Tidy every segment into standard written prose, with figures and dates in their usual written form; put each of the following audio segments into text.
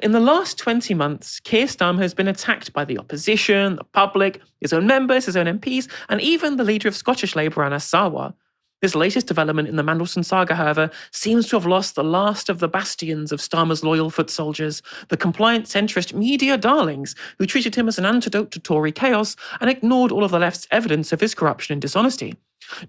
In the last 20 months, Keir Starmer has been attacked by the opposition, the public, his own members, his own MPs, and even the leader of Scottish Labour, Anna Sarwar. This latest development in the Mandelson saga, however, seems to have lost the last of the bastions of Starmer's loyal foot soldiers, the compliant centrist media darlings who treated him as an antidote to Tory chaos and ignored all of the left's evidence of his corruption and dishonesty.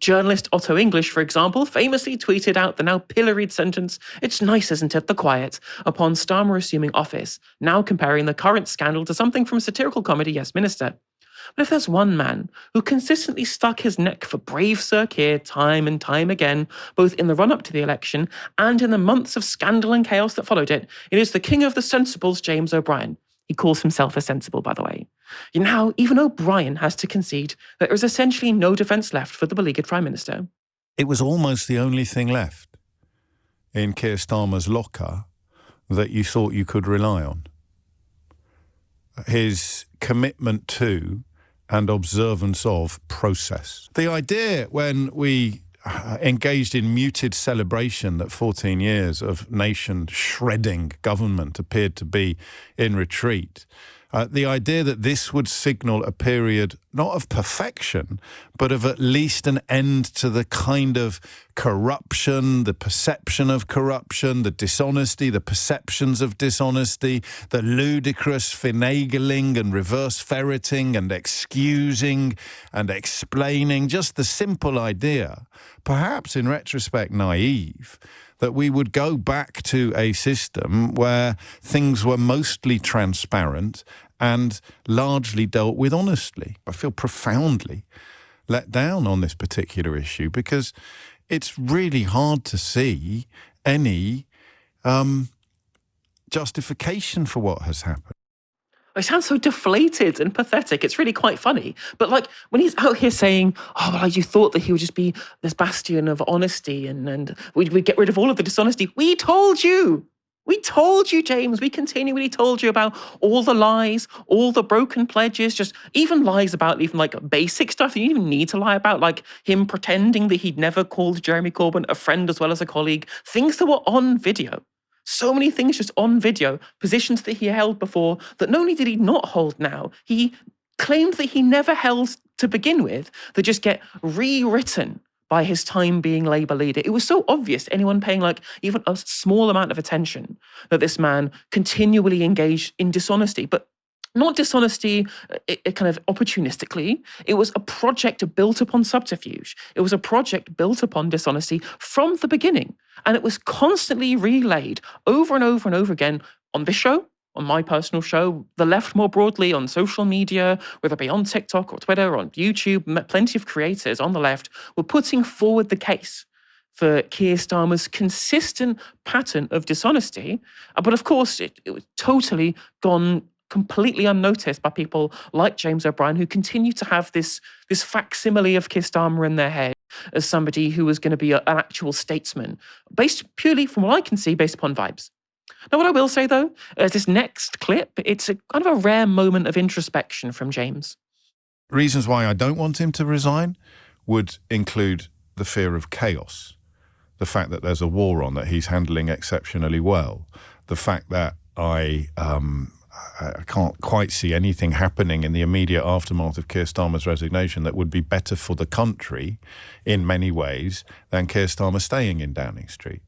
Journalist Otto English, for example, famously tweeted out the now pilloried sentence, "It's nice, isn't it, the quiet," upon Starmer assuming office, now comparing the current scandal to something from satirical comedy Yes Minister. But if there's one man who consistently stuck his neck for brave Sir Keir time and time again, both in the run-up to the election and in the months of scandal and chaos that followed it, it is the king of the sensibles, James O'Brien. He calls himself a sensible, by the way. Now, even O'Brien has to concede that there is essentially no defence left for the beleaguered Prime Minister. It was almost the only thing left in Keir Starmer's locker that you thought you could rely on. His commitment to and observance of process. The idea when we engaged in muted celebration that 14 years of nation-shredding government appeared to be in retreat, the idea that this would signal a period not of perfection, but of at least an end to the kind of corruption, the perception of corruption, the dishonesty, the perceptions of dishonesty, the ludicrous finagling and reverse ferreting and excusing and explaining, just the simple idea, perhaps in retrospect naive, that we would go back to a system where things were mostly transparent and largely dealt with honestly. I feel profoundly let down on this particular issue because it's really hard to see any justification for what has happened. It sounds so deflated and pathetic. It's really quite funny. But like when he's out here saying, "Oh, well, you thought that he would just be this bastion of honesty and we'd get rid of all of the dishonesty." We told you. We told you, James. We continually told you about all the lies, all the broken pledges, just even lies about even like basic stuff you didn't even need to lie about, like him pretending that he'd never called Jeremy Corbyn a friend as well as a colleague, things that were on video. So many things just on video, positions that he held before that not only did he not hold now, he claimed that he never held to begin with, that just get rewritten by his time being Labour leader. It was so obvious to anyone paying like even a small amount of attention that this man continually engaged in dishonesty, but not dishonesty kind of opportunistically. It was a project built upon subterfuge. It was a project built upon dishonesty from the beginning. And it was constantly relayed over and over and over again on this show, on my personal show, the left more broadly, on social media, whether it be on TikTok or Twitter or on YouTube. Plenty of creators on the left were putting forward the case for Keir Starmer's consistent pattern of dishonesty. But of course, it was totally gone completely unnoticed by people like James O'Brien, who continue to have this facsimile of Keir Starmer in their head as somebody who was going to be an actual statesman, based purely, from what I can see, based upon vibes. Now, what I will say, though, is this next clip, it's a kind of a rare moment of introspection from James. Reasons why I don't want him to resign would include the fear of chaos, the fact that there's a war on that he's handling exceptionally well, the fact that I can't quite see anything happening in the immediate aftermath of Keir Starmer's resignation that would be better for the country in many ways than Keir Starmer staying in Downing Street.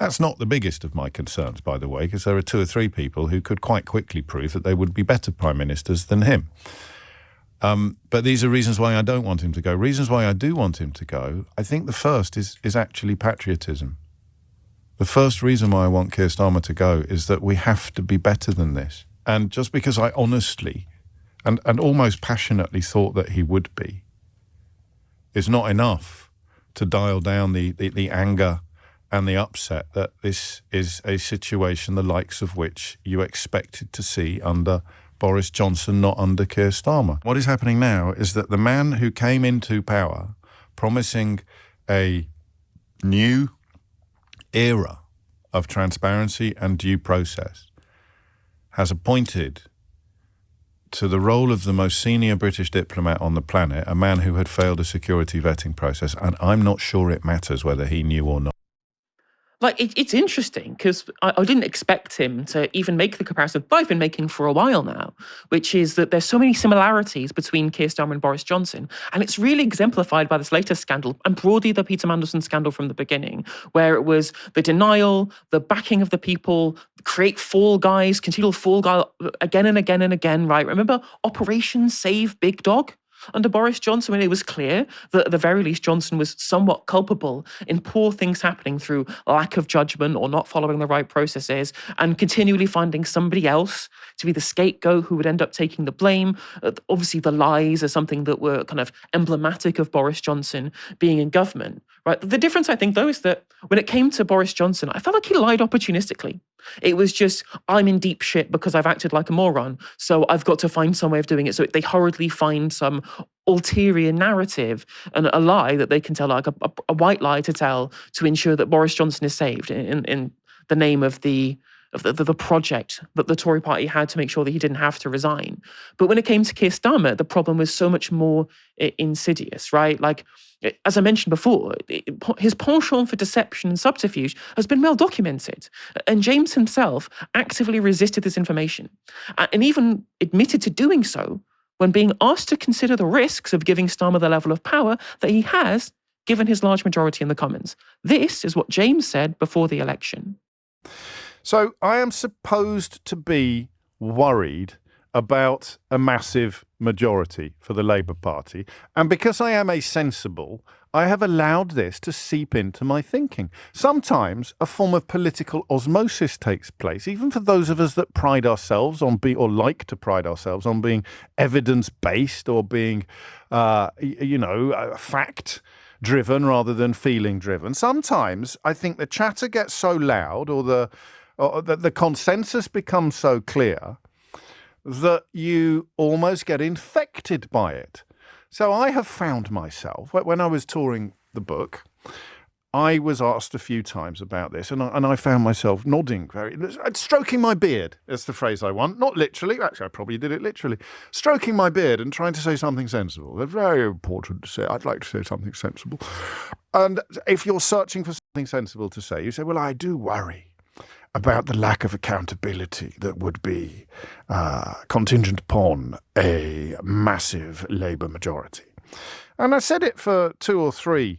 That's not the biggest of my concerns, by the way, because there are 2 or 3 people who could quite quickly prove that they would be better prime ministers than him. But these are reasons why I don't want him to go. Reasons why I do want him to go, I think the first is actually patriotism. The first reason why I want Keir Starmer to go is that we have to be better than this. And just because I honestly and almost passionately thought that he would be, is not enough to dial down the anger and the upset that this is a situation the likes of which you expected to see under Boris Johnson, not under Keir Starmer. What is happening now is that the man who came into power promising a new era of transparency and due process has appointed to the role of the most senior British diplomat on the planet a man who had failed a security vetting process, and I'm not sure it matters whether he knew or not. Like, it's interesting because I didn't expect him to even make the comparison that I've been making for a while now, which is that there's so many similarities between Keir Starmer and Boris Johnson. And it's really exemplified by this latest scandal and broadly the Peter Mandelson scandal from the beginning, where it was the denial, the backing of the people, create fall guys, continual fall guy again and again and again, right? Remember Operation Save Big Dog? Under Boris Johnson, when it was clear that at the very least Johnson was somewhat culpable in poor things happening through lack of judgment or not following the right processes, and continually finding somebody else to be the scapegoat who would end up taking the blame. Obviously, the lies are something that were kind of emblematic of Boris Johnson being in government. Right. The difference, I think, though, is that when it came to Boris Johnson, I felt like he lied opportunistically. It was just, I'm in deep shit because I've acted like a moron, so I've got to find some way of doing it. So they hurriedly find some ulterior narrative and a lie that they can tell, like a white lie to tell to ensure that Boris Johnson is saved in the name of the project that the Tory party had to make sure that he didn't have to resign. But when it came to Keir Starmer, the problem was so much more insidious, right? Like, as I mentioned before, his penchant for deception and subterfuge has been well documented. And James himself actively resisted this information and even admitted to doing so when being asked to consider the risks of giving Starmer the level of power that he has, given his large majority in the Commons. This is what James said before the election. So I am supposed to be worried about a massive majority for the Labour Party. And because I am a sensible, I have allowed this to seep into my thinking. Sometimes a form of political osmosis takes place, even for those of us that pride ourselves on or like to pride ourselves on being evidence-based or being, fact-driven rather than feeling-driven. Sometimes I think the chatter gets so loud or the consensus becomes so clear that you almost get infected by it. So I have found myself, when I was touring the book, I was asked a few times about this, and I found myself nodding, stroking my beard, is the phrase I want. Not literally, actually I probably did it literally. Stroking my beard and trying to say something sensible. They're very important to say. I'd like to say something sensible. And if you're searching for something sensible to say, you say, well, I do worry about the lack of accountability that would be contingent upon a massive Labour majority. And I said it for 2 or 3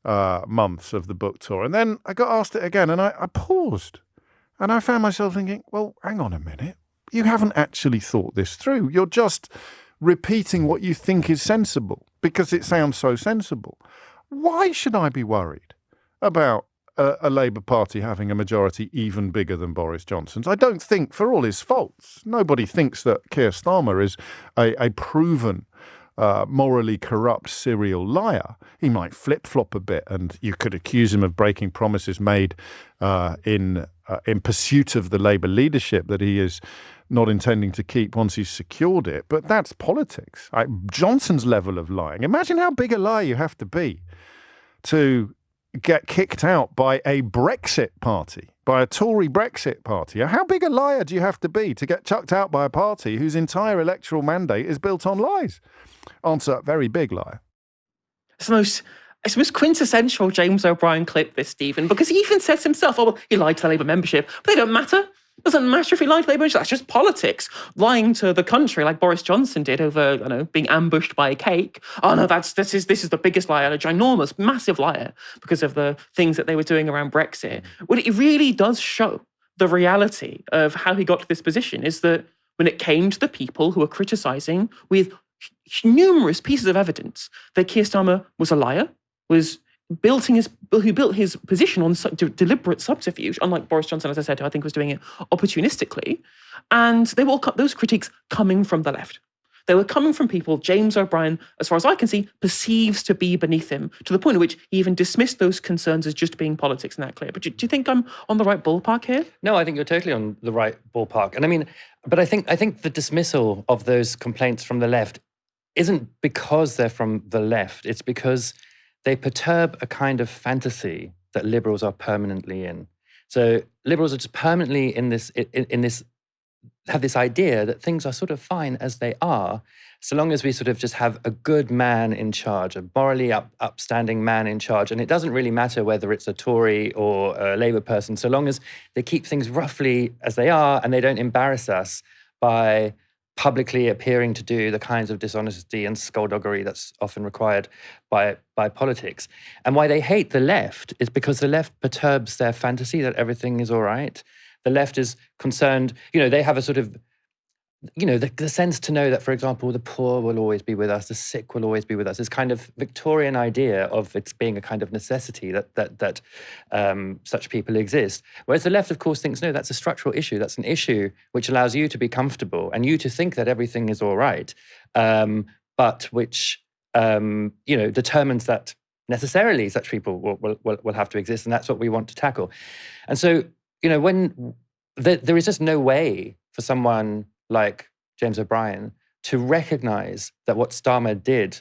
months of the book tour. And then I got asked it again, and I paused. And I found myself thinking, well, hang on a minute. You haven't actually thought this through. You're just repeating what you think is sensible because it sounds so sensible. Why should I be worried about a Labour Party having a majority even bigger than Boris Johnson's? I don't think, for all his faults, nobody thinks that Keir Starmer is a proven morally corrupt serial liar. He might flip-flop a bit, and you could accuse him of breaking promises made in pursuit of the Labour leadership that he is not intending to keep once he's secured it. But that's politics. Johnson's level of lying. Imagine how big a liar you have to be to get kicked out by a Brexit party, by a Tory Brexit party. How big a liar do you have to be to get chucked out by a party whose entire electoral mandate is built on lies? Answer, very big liar. It's the most quintessential James O'Brien clip, this, Stephen, because he even says himself, oh, well, he lied to the Labour membership, but they don't matter. It doesn't matter if he lied to the Labour membership. That's just politics. Lying to the country like Boris Johnson did over, being ambushed by a cake. Oh, no, this is the biggest liar, a ginormous, massive liar because of the things that they were doing around Brexit. What it really does show the reality of how he got to this position is that when it came to the people who were criticising with numerous pieces of evidence that Keir Starmer was a liar, who built his position on deliberate subterfuge, unlike Boris Johnson, as I said, who I think was doing it opportunistically. And they were all those critiques coming from the left. They were coming from people James O'Brien, as far as I can see, perceives to be beneath him, to the point at which he even dismissed those concerns as just being politics and that clear. But do you think I'm on the right ballpark here? No, I think you're totally on the right ballpark. And I think the dismissal of those complaints from the left isn't because they're from the left. It's because they perturb a kind of fantasy that liberals are permanently in. So liberals are just permanently in this have this idea that things are sort of fine as they are, so long as we sort of just have a good man in charge, a morally upstanding man in charge. And it doesn't really matter whether it's a Tory or a Labour person, so long as they keep things roughly as they are and they don't embarrass us by publicly appearing to do the kinds of dishonesty and skullduggery that's often required by politics. And why they hate the left is because the left perturbs their fantasy that everything is all right. The left is concerned, they have a sort of, the sense to know that, for example, the poor will always be with us, the sick will always be with us. This kind of Victorian idea of it being a kind of necessity that such people exist. Whereas the left, of course, thinks, no, that's a structural issue. That's an issue which allows you to be comfortable and you to think that everything is all right, but which, determines that necessarily such people will have to exist, and that's what we want to tackle. And so, when there is just no way for someone like James O'Brien to recognize that what Starmer did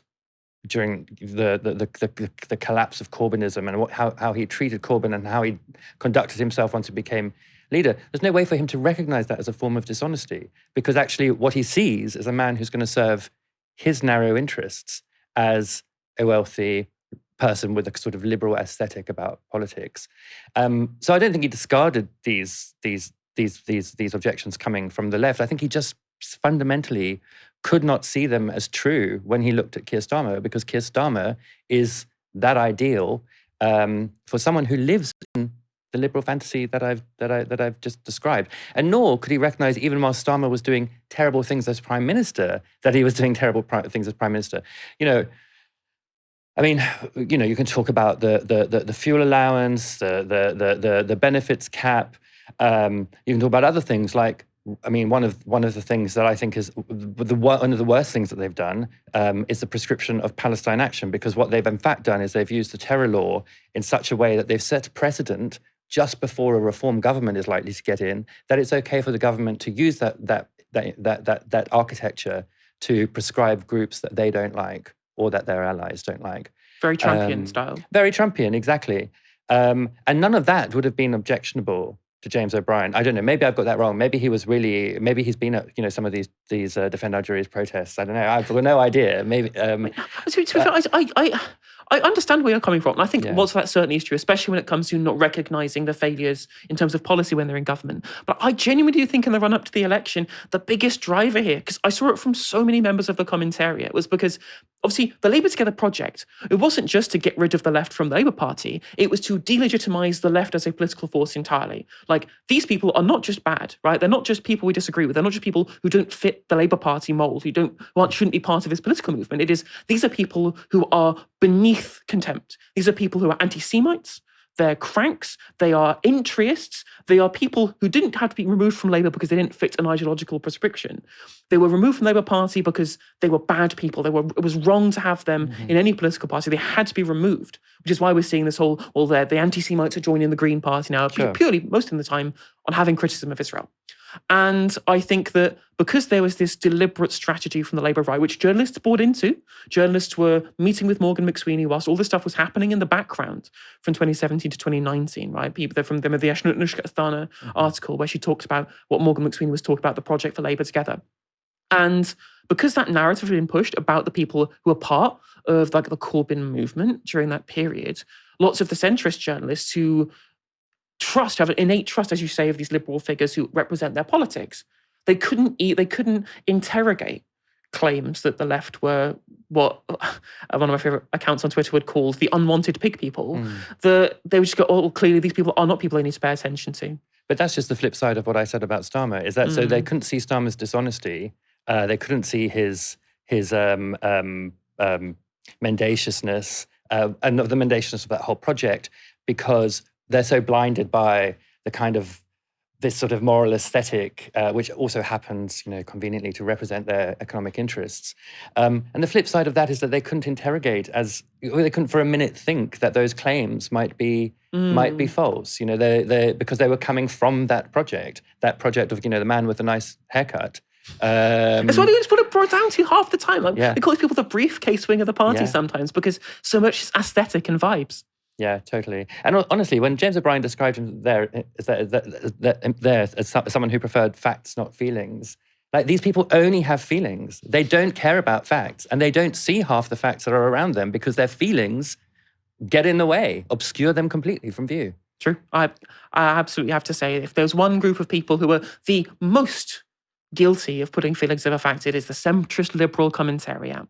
during the collapse of Corbynism and how he treated Corbyn and how he conducted himself once he became leader, there's no way for him to recognize that as a form of dishonesty, because actually what he sees is a man who's going to serve his narrow interests as a wealthy person with a sort of liberal aesthetic about politics. So I don't think he discarded these objections coming from the left. I think he just fundamentally could not see them as true when he looked at Keir Starmer, because Keir Starmer is that ideal for someone who lives in the liberal fantasy that I've just described. And nor could he recognize, even while Starmer was doing terrible things as Prime Minister, that he was doing terrible things as Prime Minister. I mean, you can talk about the fuel allowance, the benefits cap. You can talk about other things like, one of the things that I think is one of the worst things that they've done is the prescription of Palestine action, because what they've in fact done is they've used the terror law in such a way that they've set a precedent just before a reform government is likely to get in, that it's okay for the government to use that architecture to prescribe groups that they don't like or that their allies don't like. Very Trumpian style. Very Trumpian, exactly. And none of that would have been objectionable to James O'Brien. I don't know. Maybe I've got that wrong. Maybe he's been at some of these Defend Our Juries protests. I don't know. I've got no idea. Maybe. I understand where you're coming from. And I think that certainly is true, especially when it comes to not recognising the failures in terms of policy when they're in government. But I genuinely do think in the run-up to the election, the biggest driver here, because I saw it from so many members of the commentariat, was because obviously the Labour Together project, it wasn't just to get rid of the left from the Labour Party, it was to delegitimise the left as a political force entirely. Like, these people are not just bad, right? They're not just people we disagree with. They're not just people who don't fit the Labour Party mould, who shouldn't be part of this political movement. These are people who are beneath contempt. These are people who are anti-Semites, they're cranks, they are intraists, they are people who didn't have to be removed from Labour because they didn't fit an ideological prescription. They were removed from the Labour Party because they were bad people. It was wrong to have them in any political party. They had to be removed, which is why we're seeing this whole, the anti-Semites are joining the Green Party now, purely, most of the time, on having criticism of Israel. And I think that because there was this deliberate strategy from the Labour right, which journalists bought into, journalists were meeting with Morgan McSweeney whilst all this stuff was happening in the background from 2017 to 2019, right? People from the Anushka Asthana article where she talks about what Morgan McSweeney was talking about, the Project for Labour Together. And because that narrative had been pushed about the people who were part of the Corbyn movement during that period, lots of the centrist journalists who have an innate trust, as you say, of these liberal figures who represent their politics. They couldn't interrogate claims that the left were what one of my favorite accounts on Twitter would call the unwanted pig people. They would just go, oh, clearly these people are not people they need to pay attention to. But that's just the flip side of what I said about Starmer, is that so they couldn't see Starmer's dishonesty, they couldn't see his mendaciousness, and the mendaciousness of that whole project, because they're so blinded by the kind of this sort of moral aesthetic, which also happens, conveniently to represent their economic interests. And the flip side of that is that they couldn't they couldn't for a minute think that those claims might be false. Because they were coming from that project of, the man with the nice haircut. It's what it brought down to half the time. They call these people the briefcase wing of the party sometimes, because so much is aesthetic and vibes. Yeah, totally. And honestly, when James O'Brien described him there as someone who preferred facts, not feelings, like these people only have feelings. They don't care about facts, and they don't see half the facts that are around them because their feelings get in the way, obscure them completely from view. True. I absolutely have to say, if there's one group of people who are the most guilty of putting feelings over fact, it is the centrist liberal commentariat.